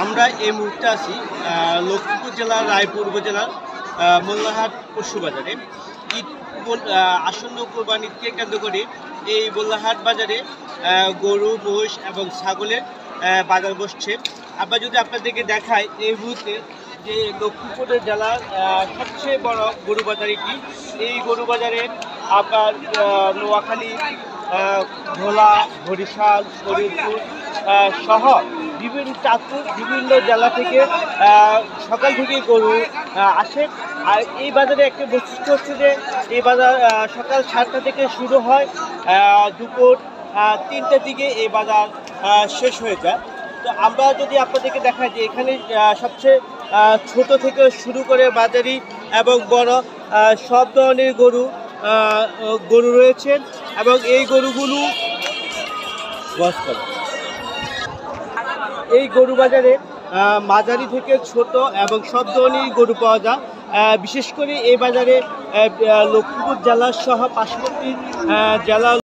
আমরা এই মুহূর্তে আছি লক্ষ্মীপুর জেলার রায়পুর উপজেলার মোল্লাহাট পশু বাজারে। ঈদ আসন্ন কোরবানিকে কেন্দ্র করে এই মোল্লাহাট বাজারে গরু, মহিষ এবং ছাগলের বাজার বসছে। আমরা যদি আপনাদেরকে দেখাই এই মুহূর্তে যে লক্ষ্মীপুর জেলার সবচেয়ে বড় গরু বাজার এটি। এই গরু বাজারে আপনার নোয়াখালী, ভোলা, বরিশাল, ফরিদপুর সহ বিভিন্ন জেলা থেকে সকাল থেকেই গরু আসে। আর এই বাজারে একটা বৈশিষ্ট্য হচ্ছে যে এই বাজার সকাল 7টা থেকে শুরু হয়, দুপুর 3টার দিকে এই বাজার শেষ হয়ে যায়। তো আমরা যদি আপনাদেরকে দেখাই যে এখানে সবচেয়ে ছোট থেকে শুরু করে বাজারি এবং বড় সব ধরনের গরু রয়েছে এবং এই গরুগুলো এই গরু বাজারে মাঝারি থেকে ছোট এবং সব ধরনের গরু পাওয়া যায়। বিশেষ করে এই বাজারে লক্ষ্মীপুর জেলার সহ পার্শ্ববর্তী জেলা